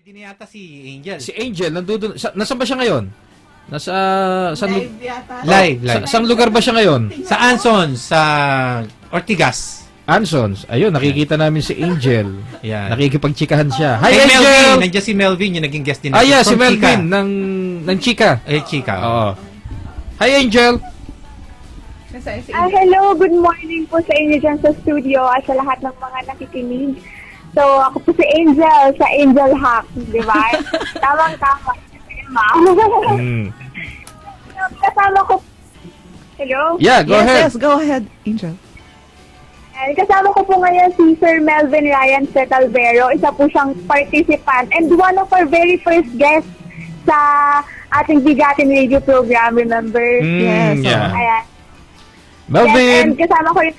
Hindi na yata si Angel. Si Angel, nandun, nasaan ba siya ngayon? Nasa... Live yata. Live. Saang lugar ba siya ngayon? Sa Ansons, sa Ortigas. Ansons. Ayun, nakikita namin si Angel. Yan. Nakikipagchikahan siya. Hi, Hey, Angel! Melvin! Nandiyan si Melvin, yung naging guest din natin. Yeah, si From Melvin Chika. ng Chika. Chika. Oo. Hi, Angel! Hello, good morning po sa inyo dyan sa studio at sa lahat ng mga nakikinig. So, ako po si Angel, sa Angel Hack, di ba? Tamang-tama. Kasama ko... Hello? Yeah, go ahead. Yes, go ahead, Angel. Kasama ko po ngayon si Sir Melvin Ryan Cetalvero. Isa po siyang participant and one of our very first guests sa ating Bigatin Radio program, remember? Yes. Yeah. Ayan. Melvin! Yes, and kasama ko rin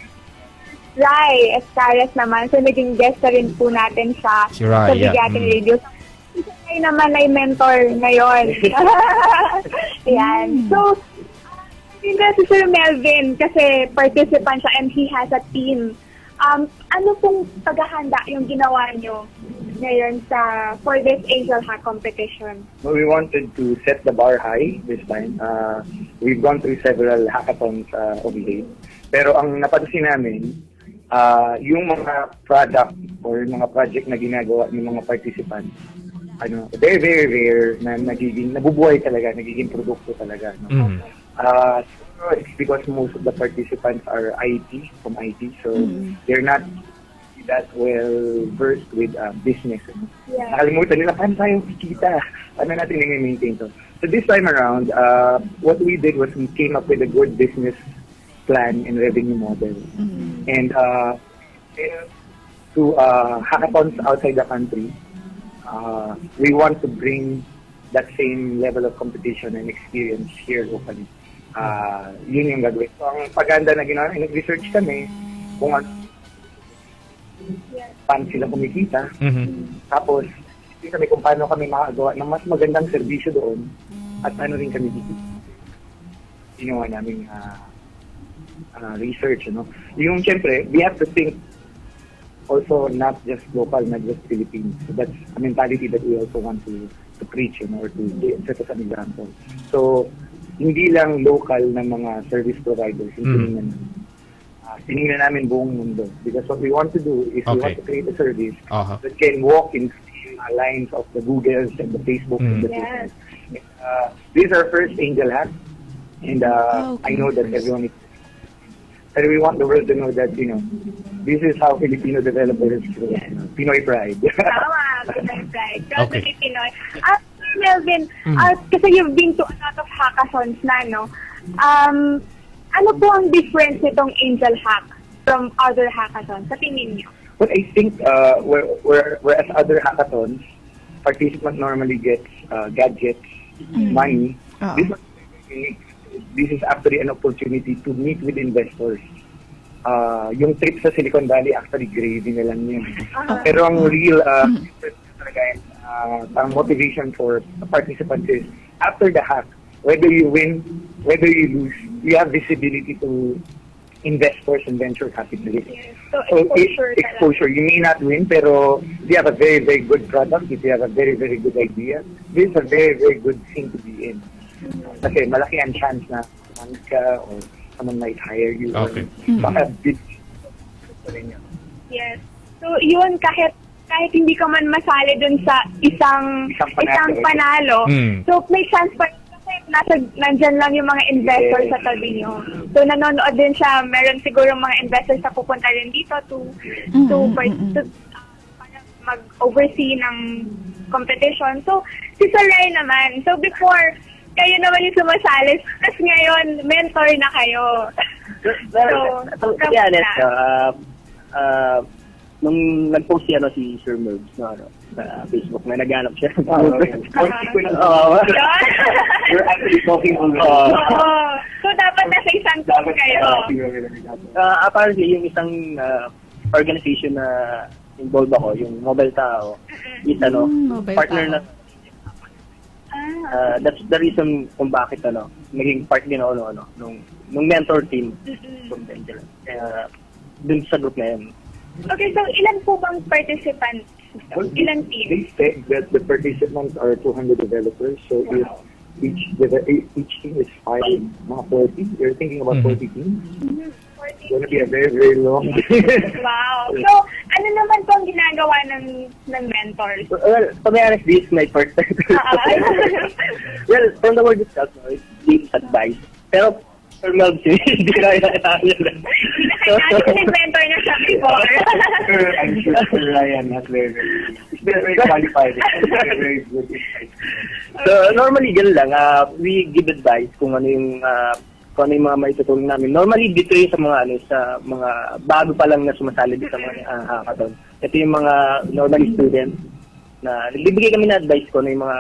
Rai Escares naman. So, naging guest na rin po natin siya Si Rai, sa Bigatin Radio. Si Rai naman ay mentor ngayon. Ayan. So, yun na si Sir Melvin kasi participant siya and he has a team. Ano pong paghahanda yung ginawa nyo ngayon for this Angel Hack competition? Well, we wanted to set the bar high this time. We've gone through several hackathons of late. Pero ang napansin namin, yung mga product or mga project na ginagawa ng mga participants, very, very rare na nabubuhay talaga, nagiging produkto talaga. No? It's because most of the participants are from IT, so they're not that well versed with business. Yeah. Nakalimutan nila, paano tayo kikita? Paano natin i-maintain to? So this time around, what we did was we came up with a good business plan and revenue model. And to hackathons outside the country, we want to bring that same level of competition and experience here locally. Yun yung gagawin. So, ang paganda na ginawa, nag-research kami kung paano sila kumikita. Tapos, kami kung paano kami makagawa ng mas magandang serbisyo doon at ano rin kami dito. Ginawa namin research, Yung siyempre, we have to think also not just local, not just Philippines. So that's a mentality that we also want to preach, or to set as an example. So, hindi lang local na mga service providers yung tinignan namin buong mundo. Because what we want to do is we want to create a service that can walk in the lines of the Googles and the Facebooks and the Twitters. This is our first Angel Hack, and I know that everyone is. And we want the world to know that, this is how Filipino developers grow. Pinoy pride. Tama, Pinoy pride. Totally Pinoy. Sir Melvin, kasi you've been to a lot of hackathons na, no? Ano po ang difference nitong Angel Hack from other hackathons sa tingin niyo? Well, I think whereas other hackathons, participant normally gets gadgets, money. This one is unique. This is actually an opportunity to meet with investors. Yung trip sa Silicon Valley, actually gravy na lang yun. Pero ang real ang motivation for participants is, after the hack, whether you win, whether you lose, you have visibility to investors and venture capitalists. Yes. So exposure. You may not win, pero if you have a very, very good product, if you have a very, very good idea, this is a very, very good thing to be in. Kasi malaki ang chance na someone ka or someone might hire you. Okay. Baka big. Yes. So, yun, kahit hindi ka man masali dun sa isang panalo, so may chance pa kasi nandyan lang yung mga investors sa tabi nyo. So, nanonood din siya. Meron siguro mga investors na pupunta rin dito to mag-oversee ng competition. So, si Sir Rai naman. So, before, kayo naman yung sumasali. Tapos ngayon, mentor na kayo. To be honest, nung nag-post si Sir Merv sa Facebook na naghanap siya. We're actually talking on So, dapat nasa isang talk kayo. Apparently, yung isang organization na involved ako, yung Mobile Tao, is partner na. That's the reason kung bakit naging part din ako nung mentor team from Angel. Dun sa group na yun. Okay, so ilan po bang participants system? Ilang teams? They said that the participants are 200 developers, so if each team is 5, mga 40, you're thinking about 40 teams. It's going to be a very, very long Wow. So, ano naman po ang ginagawa ng mentors? Well, to be honest, this is my first time. Well, from the word itself, no, it's gives advice. Pero, for Melv, hindi na yun. Nag-mentor na siya before. I'm sure Ryan has very qualified. Very good insight. So, normally, ganun lang. We give advice kung ano yung mga maitutulong namin. Normally, dito yung sa mga bago pa lang na sumasali dito sa mga hackathon. Ito yung mga normally students na nagbibigay kami na advice kung ano yung mga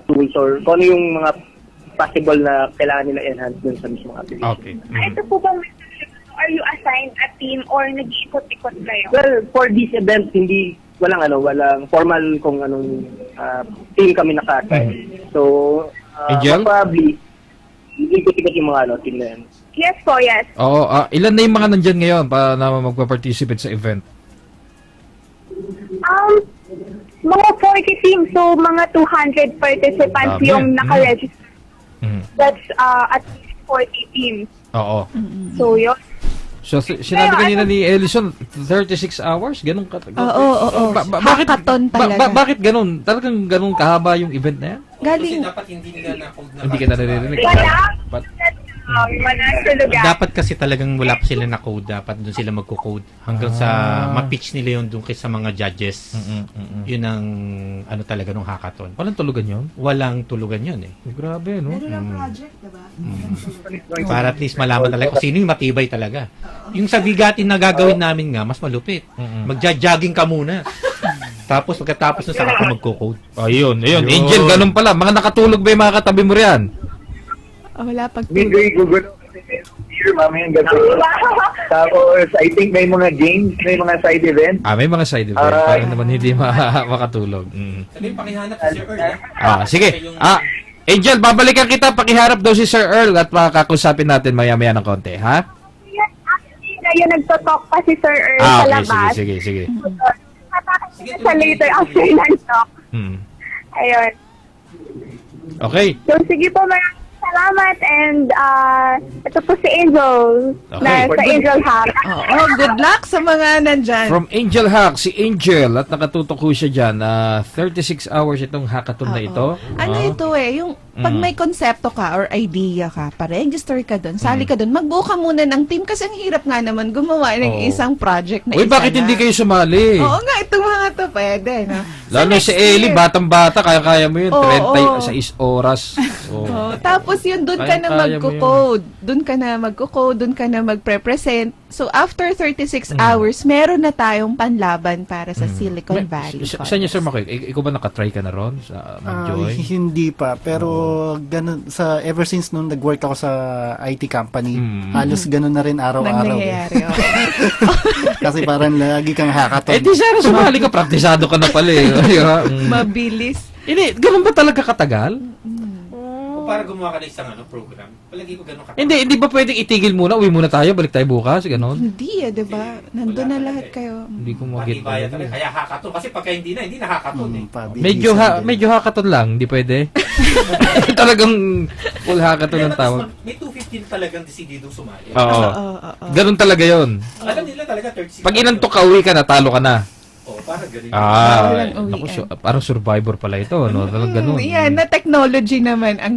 tools or kung ano yung mga possible na kailangan nila enhance dun sa mismong application. Okay. Ito po bang are you assigned a team or nag-iikot-ikot kayo? Well, for this event, walang formal kung anong team kami naka-assign. So, Angel? probably, ikot-ikot yung mga team na yan. Yes po, yes. Oo, ilan na yung mga nandyan ngayon para na magpa-participate sa event? Mga 40 teams, so mga 200 participants Dami. yung naka-register. That's at least 40 teams. Oo. So, yun. So, sinabi kanina ni Ellison, 36 hours? Ganun katagal? Oo. Hackathon talaga. Bakit ganun? Talagang ganun kahaba yung event na yan? Galing. Kasi dapat hindi nila na-code na. Hindi ka naririnig. Wala sa lugar. Dapat kasi talagang wala pa sila na-code. Dapat doon sila magko-code. Hanggang sa ma-pitch nila yun doon sa mga judges. Yun ang ano talaga nung hackathon. Walang tulugan yun? Walang tulugan yun eh. Grabe, no? project, diba? Para at least malaman talaga kung sino yung matibay talaga. Yung sa bigatin na gagawin namin nga, mas malupit. Magja-jogging ka muna. Tapos pagkatapos na saka ka magko-code. Ayun. Angel, ganun pala. Mga nakatulog ba yung mga katabi mo riyan? Wala Hindi pagtulog. ko gugulo. Here, mamayang gabi. Tapos, I think may mga games, may mga side events. May mga side event. Para naman hindi makatulog. Sabi, pakihanap si Sir Earl. Sige. Angel, babalikan kita. Pakiharap daw si Sir Earl at makakusapin natin maya-maya ng konti, ha? Actually, ngayon nagtotalk pa si Sir Earl sa Okay, labas. sige. Sige, sa later after ng-talk. Ayun. Okay. So, sige po, maraming salamat and ito po si Angel na sa Angel Hack. Good luck sa mga nandyan. From Angel Hack, si Angel at nakatutok ko siya dyan. 36 hours itong hackathon na ito. Ano ito yung pag may konsepto ka or idea ka, pa-register ka doon, sali ka doon, magbuo ka muna ng team kasi ang hirap nga naman gumawa ng isang project na Uy, bakit hindi kayo sumali? Oo nga, itong mga to pwede. No? Lalo si Ellie, batang-bata, kaya mo yun. 36 oras. Tapos yun, doon ka na magko-code. Doon ka na magpre-present. So, after 36 hours, meron na tayong panlaban para sa Silicon Valley. Saan niyo, Sir Makoy? Ikaw ba nakatry ka na ron sa Mag-Joy? Hindi pa, pero ganun, ever since nung nag-work ako sa IT company, halos ganun na rin araw-araw. Nangyayari. Kasi parang lagi kang hackathon. Di sana sumali ka, praktisado ka na pala eh. Mabilis. Hindi, ganun ba talaga katagal? O para gumawa ka ng isang program, palagi ko ganun katagal. Hindi ba pwedeng itigil muna, uwi muna tayo, balik tayo bukas, ganun? Hindi diba? Nandun na lahat kayo. Hindi ko mag-get. Matibaya talaga. Kaya hackathon. Kasi pagka hindi na hackathon eh. Medyo hackathon lang, hindi pwede. Talagang full hackathon ang tawag. May 215 talagang desididong sumali. Oo. Ganun talaga yon. Alam nila talaga 36. Pag inantok ka, uwi ka na, talo ka na. Parang ganun. Naku, parang survivor pala ito, no? Talagang ganun. Yan, na technology naman ang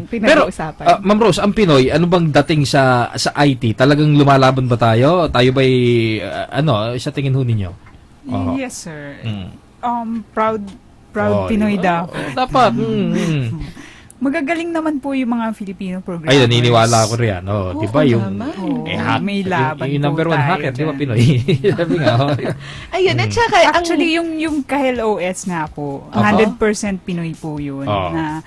pinag-uusapan. Pero, Ma'am Rose, ang Pinoy, ano bang dating sa IT? Talagang lumalaban ba tayo? Tayo ba'y, sa tingin ho ninyo? Yes, sir. Proud Pinoy daw. Dapat. Magagaling naman po yung mga Filipino programmers. Ay, naniniwala ako riyan. Di ba yung... may laban yung number po 1 tayo hacker, di ba dyan. Pinoy? Sabi nga. Ayun, at saka... Actually, yung Kahel OS nga po, 100% Pinoy po yun. Na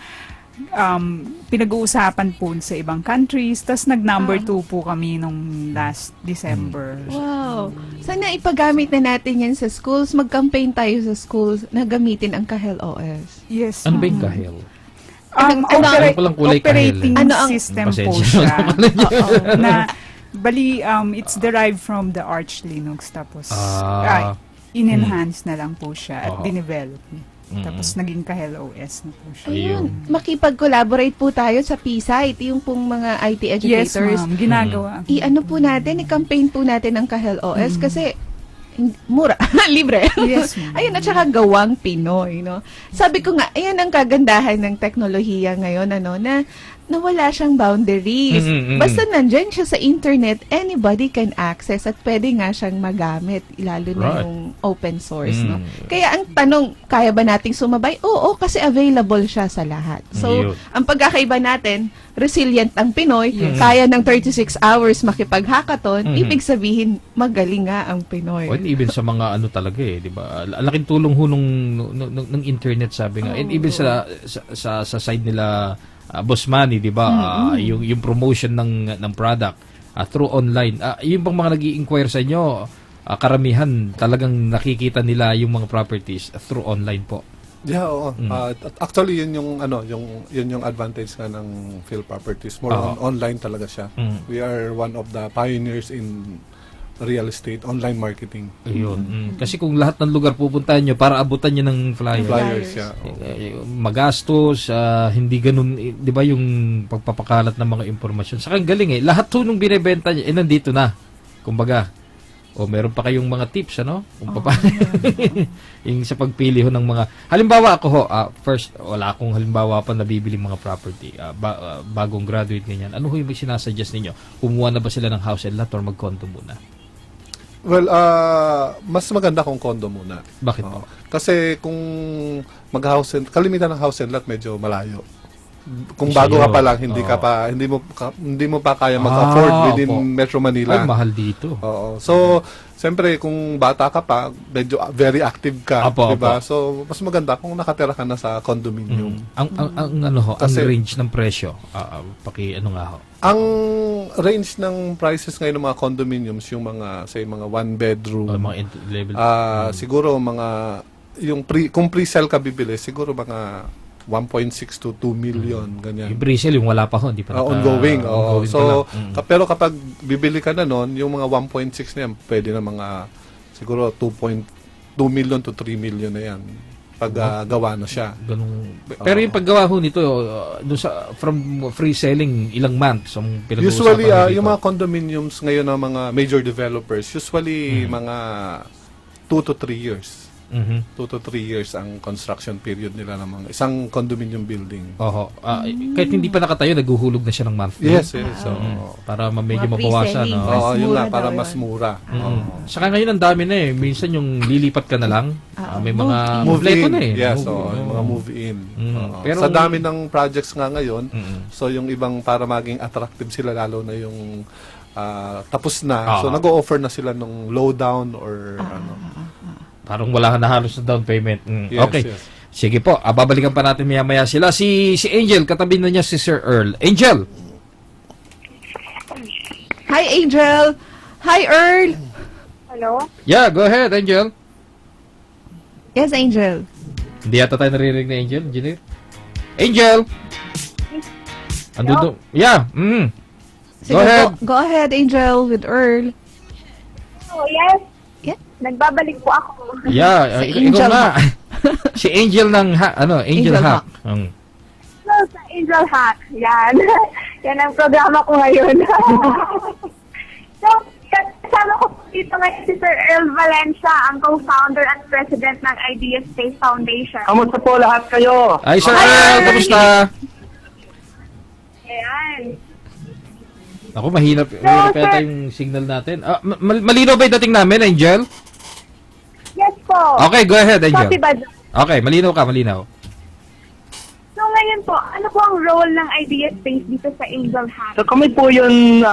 pinag-uusapan po sa ibang countries. Tapos nag-number 2 po kami nung last December. Wow. Sana ipagamit na natin yan sa schools. Mag-campaign tayo sa schools na gamitin ang Kahel OS. Yes. Ano ba yung Kahel? Operating Ano ang system po Pasensya. siya. Na, bali, it's derived from the Arch Linux. Tapos, in-enhance na lang po siya at Oo. dinevelop niya. Tapos naging ka-HelOS na po siya. Ayun, makipag-collaborate po tayo sa PSite, yung pong mga IT Yes, educators. ma'am. Ginagawa. I-ano po natin, i-campaign po natin ang ka-HelOS kasi mura, libre. Yes, ma'am. Ayun, at saka gawang Pinoy, no? Sabi ko nga, ayan ang kagandahan ng teknolohiya ngayon, na wala siyang boundaries. Basta nandyan siya sa internet, anybody can access at pwede nga siyang magamit, lalo na Right. yung open source, no? Kaya ang tanong, kaya ba nating sumabay? Oo, kasi available siya sa lahat. So, Yun. ang pagkakaiba natin, resilient ang Pinoy, kaya ng 36 hours makipag-hackathon, ibig sabihin, magaling nga ang Pinoy. Well, even sa mga ano talaga di ba? Laking tulong ho nung internet, sabi nga. And even sa side nila Boss Manny, di ba? Yung promotion ng product through online. Yung bang mga nag-i-inquire sa inyo, karamihan talagang nakikita nila yung mga properties through online po. Yeah, oo. Actually, yun yung advantage nga ng Phil Properties. More on online talaga siya. We are one of the pioneers in real estate, online marketing. Ayun. Kasi kung lahat ng lugar pupuntahan nyo para abutan nyo ng Flyers, yeah. Magastos, hindi ganun, di ba yung pagpapakalat ng mga impormasyon. Saka ang galing lahat to nung binibenta nyo, nandito na. Kumbaga, meron pa kayong mga tips, ano? Kung yung sa pagpili ho ng mga, halimbawa ako first, wala akong halimbawa pa nabibili mga property, bagong graduate ganyan. Ano ho yung sinasuggest ninyo? Kumuha na ba sila ng house and lot or mag-condo muna? Well, mas maganda kung condo muna. Bakit po? Kasi kung kalimitan ng house and lot medyo malayo. Kung bago ka pa lang, hindi mo pa kaya mag-afford within Metro Manila. Ay, mahal dito. Oo. So, siyempre kung bata ka pa, medyo very active ka, di ba? So, mas maganda kung nakatira ka na sa condominium. Ang range ng presyo, Ang range ng prices ngayon ng mga condominiums, yung mga one bedroom, mga level. Siguro yung kung pre-sale ka bibili, siguro mga 1.6 to 2 million, ganyan. Yung pre-sale, yung wala pa ho, hindi pa ongoing. So, pero kapag bibili ka na nun, yung mga 1.6 na yan, pwede na mga siguro 2 million to 3 million na yan pag gawa na siya. Ganun. Pero yung paggawa ho nito, from free selling, ilang months ang pinag-uusapan? Usually, yung mga condominiums ngayon ng mga major developers, usually mga 2 to 3 years. 2 to 3 years ang construction period nila ng mga isang condominium building. Oho. Kahit hindi pa nakatayo, naguhulog na siya ng monthly. Yes. So, para medyo mabawasan. Yun na, para mas mura. Saka ngayon ang dami na Minsan yung lilipat ka na lang. May mga move-in na Yes, yung mga move-in. Pero sa dami ng projects nga ngayon, so yung ibang para maging attractive sila, lalo na yung tapos na. So nag-o-offer na sila ng lowdown or parang wala na halos na down payment. Yes, okay. Yes. Sige po, babalikan pa natin maya-maya sila. Si Angel, katabi na niya si Sir Earl. Angel! Hi, Angel! Hi, Earl! Hello? Yeah, go ahead, Angel. Yes, Angel. Hindi yata tayo naririnig na Angel, engineer. Angel! Andun. Yeah. Sige, go ahead, Angel, with Earl. Oh, yes. Yeah. Nagbabalik po ako. Yeah, ikaw na. Si Angel ng Angel Hack. So, sa Angel Hack, yan. Yan ang programa ko ngayon. So, kasama ko dito ngayon si Sir Earl Valencia, ang co-founder at president ng Idea Space Foundation. Kamusta po lahat kayo? Ay, Sir Earl, kamusta? Ayan. Ako, mahirap yata yung signal natin. Malinaw ba yung dating namin, Angel? Yes po. Okay, go ahead, Angel. Copy ba? Okay, malinaw ka, malinaw. So ngayon po, ano po ang role ng Idea Space dito sa Angel Hack? So kami po yun,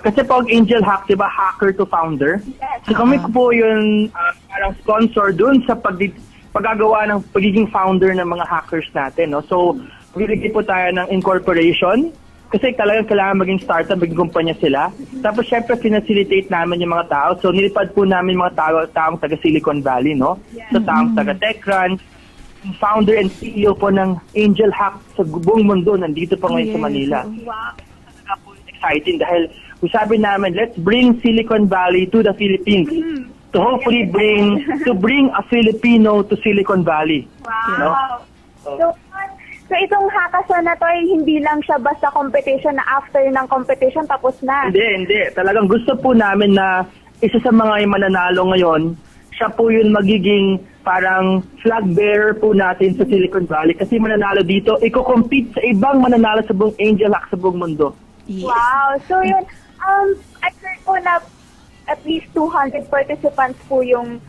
kasi po ang Angel Hack, diba, hacker to founder. Yes. So kami po yun, parang sponsor dun sa paggagawa ng pagiging founder ng mga hackers natin. No? So, magbibigay po tayo ng incorporation, kasi talagang kailangan maging startup, maging kumpanya sila. Tapos syempre, finacilitate namin yung mga tao. So nilipad po namin mga taong taga Silicon Valley, no? So taong taga TechCrunch, founder and CEO po ng Angel Hack sa buong mundo, nandito pa ngayon sa Manila. Wow. Exciting dahil sabi namin, let's bring Silicon Valley to the Philippines. to hopefully bring a Filipino to Silicon Valley. Wow. So itong hackathon na to ay hindi lang siya basta competition na after ng competition tapos na. Hindi. Talagang gusto po namin na isa sa mga mananalo ngayon, siya po yung magiging parang flag bearer po natin sa Silicon Valley kasi mananalo dito, i-compete sa ibang mananalo sa buong Angel Hack sa buong mundo. Yes. Wow. So yun, I heard po na at least 200 participants po yung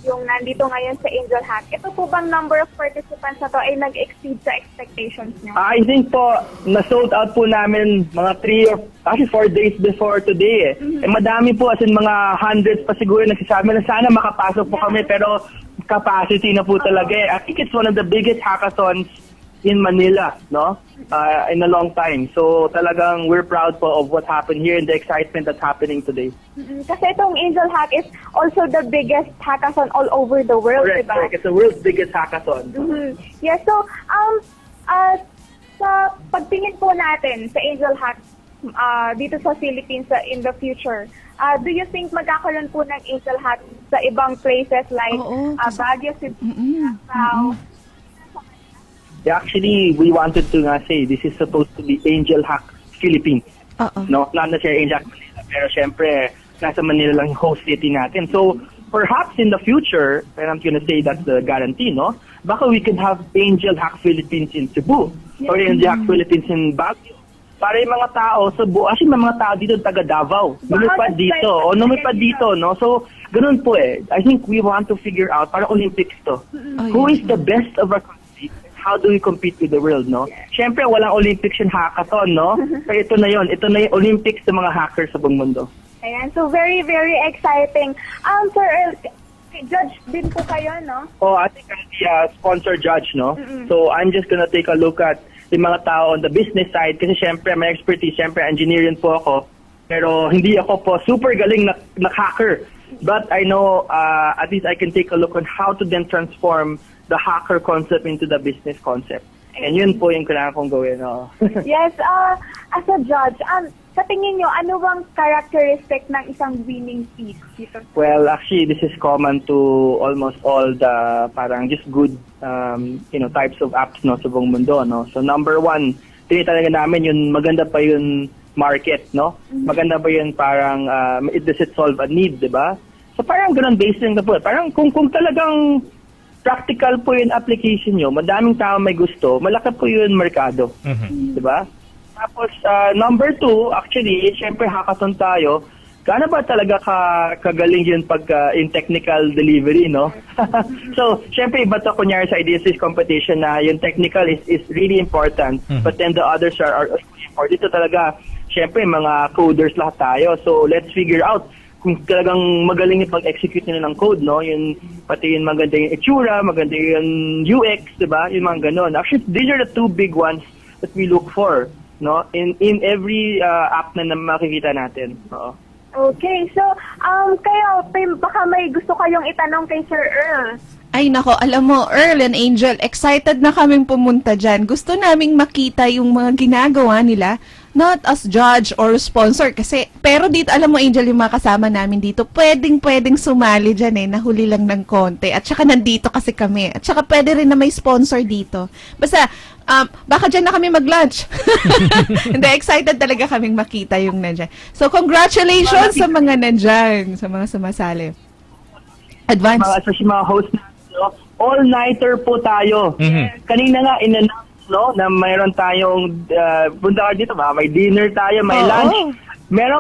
nandito ngayon sa Angel Hack. Ito po bang number of participants na to ay nag-exceed sa expectations niyo? I think po, na-sold out po namin mga 4 days before today madami po, as in mga hundreds pa siguro nagsasabi na sana makapasok po kami, pero capacity na po talaga I think it's one of the biggest hackathons in Manila, no? In a long time. So talagang we're proud po of what happened here and the excitement that's happening today. Kasi itong Angel Hack is also the biggest hackathon all over the world, Correct. diba? It's the world's biggest hackathon. Yeah, so sa pagtingin po natin sa Angel Hack dito sa Philippines in the future, do you think magkakaroon po ng Angel Hack sa ibang places like Baguio, Cebu, Actually, we wanted to say this is supposed to be Angel Hack Philippines. No, not necessarily Angel Hack Manila, pero syempre nasa Manila lang yung host city natin. So perhaps in the future, and I'm gonna say that's the guarantee, no? Baka we could have Angel Hack Philippines in Cebu or Angel Hack Philippines in Baguio. Para yung mga tao sa buo, actually may mga tao dito taga Davao, lumipad dito, no? So ganun po I think we want to figure out para Olympics to. Who is the best of our country? How do we compete with the world, no? Siyempre, walang Olympics yung hackathon, no? So ito na yung Olympics sa mga hackers sa buong mundo. Ayan, so very, very exciting. Sir Earl, judge din po kayo, no? I think I'll be a sponsor judge, no? So I'm just gonna take a look at yung mga tao on the business side kasi siyempre may expertise, siyempre engineer po ako. Pero hindi ako po super galing na hacker. But I know at least I can take a look on how to then transform the hacker concept into the business concept. And yun po yung kailangan kong gawin. Yes, as a judge, sa tingin nyo, ano bang characteristic ng isang winning piece dito? Well, actually, this is common to almost all the parang just good types of apps no, sa buong mundo. No? So number one, tinitalaga namin yun, maganda pa yun market, no? Maganda ba yun parang does it solve a need, di ba? So parang ganun based lang na po. Parang kung talagang practical po yung application nyo, madaming tao may gusto, malaki po yung merkado. Diba? Tapos, number 2, actually, syempre hackathon tayo, gaano ba talaga kagaling yun pag in technical delivery, no? So, syempre, iba to kunyari sa ideas competition na yung technical is really important, but then the others are important. Ito talaga, syempre, mga coders lahat tayo. So, let's figure out kung talagang magaling yung pag-execute nila ng code, no? Yung, pati yung maganda yung itsura, maganda yung UX, diba? Yung mga ganun. Actually, these are the 2 big ones that we look for, no? In every app na makikita natin. Okay, so, kayo, baka may gusto kayong itanong kay Sir Earl. Ay nako, alam mo, Earl and Angel, excited na kaming pumunta dyan. Gusto naming makita yung mga ginagawa nila, not as judge or sponsor. Pero dito, alam mo, Angel, yung mga kasama namin dito, pwedeng sumali dyan nahuli lang ng konti. At saka nandito kasi kami. At saka pwede rin na may sponsor dito. Basta, baka dyan na kami mag-lunch. Hindi, excited talaga kaming makita yung nandyan. So, congratulations sa mga nandyan, sa mga sumasali. Advance. Especially mga host na, all-nighter po tayo. Kanina nga, no, na mayroon tayong punta ka dito, may dinner tayo, may lunch. Meron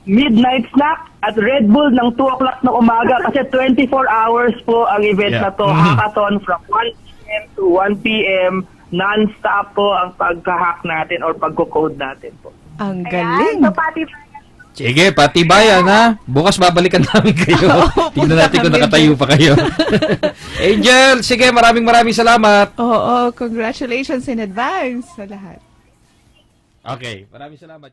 midnight snack at Red Bull ng 2 o'clock ng umaga kasi 24 hours po ang event na to. Hackathon from 1 p.m. to 1 p.m. Non-stop po ang pagka-hack natin or pagko-code natin po. Ang galing. So, pati Sige, patibayan ha. Bukas babalikan namin kayo. Tingnan natin kung nakatayo pa kayo. Angel, sige, maraming salamat. Oo, congratulations in advance sa lahat. Okay, maraming salamat.